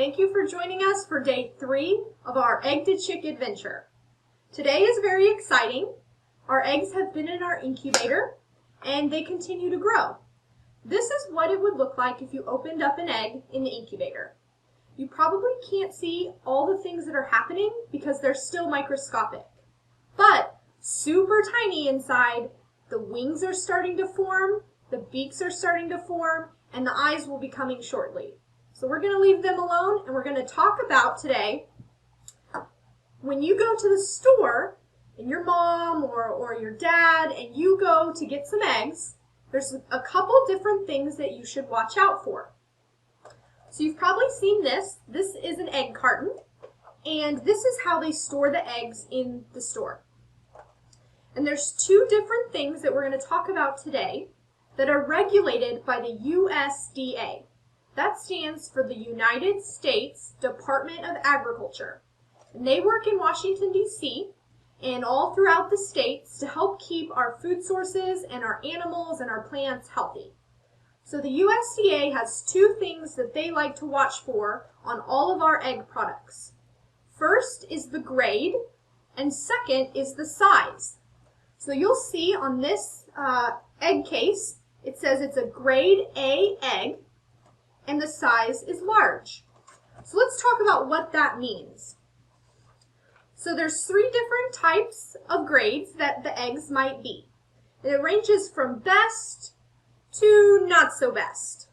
Thank you for joining us for day 3 of our Egg to Chick adventure. Today is very exciting. Our eggs have been in our incubator and they continue to grow. This is what it would look like if you opened up an egg in the incubator. You probably can't see all the things that are happening because they're still microscopic. But super tiny inside, the wings are starting to form, the beaks are starting to form, and the eyes will be coming shortly. So we're going to leave them alone and we're going to talk about today when you go to the store and your mom or your dad and you go to get some eggs, there's a couple different things that you should watch out for. So you've probably seen this. This is an egg carton, and this is how they store the eggs in the store. And there's 2 different things that we're going to talk about today that are regulated by the USDA. That stands for the United States Department of Agriculture. And they work in Washington, D.C. and all throughout the states to help keep our food sources and our animals and our plants healthy. So the USDA has 2 things that they like to watch for on all of our egg products. First is the grade, and second is the size. So you'll see on this egg case, it says it's a grade A egg, and the size is large. So let's talk about what that means. So there's 3 different types of grades that the eggs might be. And it ranges from best to not so best.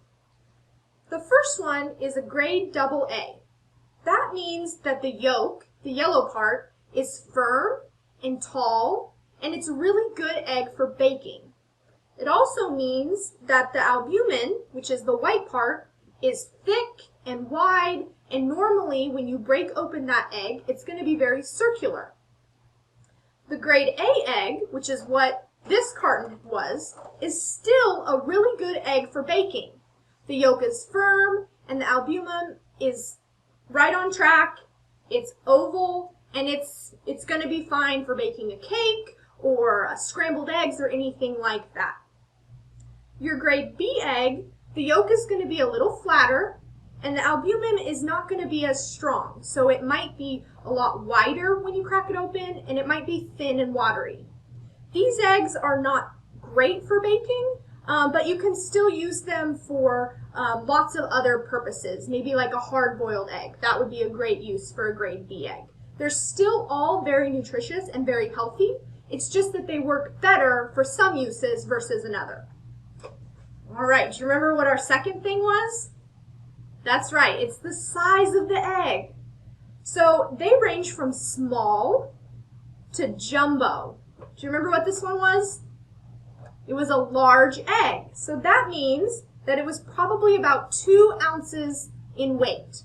The first one is a grade AA. That means that the yolk, the yellow part, is firm and tall, and it's a really good egg for baking. It also means that the albumin, which is the white part, is thick and wide, and normally when you break open that egg, it's going to be very circular. The grade A egg, which is what this carton was, is still a really good egg for baking. The yolk is firm and the albumin is right on track. It's oval and it's going to be fine for baking a cake or scrambled eggs or anything like that. Your grade B egg, the yolk is going to be a little flatter and the albumin is not going to be as strong. So it might be a lot wider when you crack it open and it might be thin and watery. These eggs are not great for baking, but you can still use them for lots of other purposes, maybe like a hard-boiled egg. That would be a great use for a grade B egg. They're still all very nutritious and very healthy. It's just that they work better for some uses versus another. All right, do you remember what our second thing was? That's right, it's the size of the egg. So they range from small to jumbo. Do you remember what this one was? It was a large egg. So that means that it was probably about 2 ounces in weight.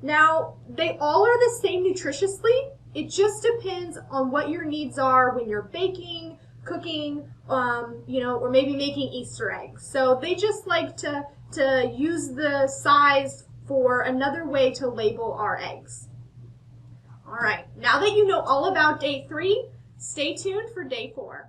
Now, they all are the same nutritiously. It just depends on what your needs are when you're baking, cooking, or maybe making Easter eggs. So they just like to use the size for another way to label our eggs. All right, now that you know all about day 3, stay tuned for day 4.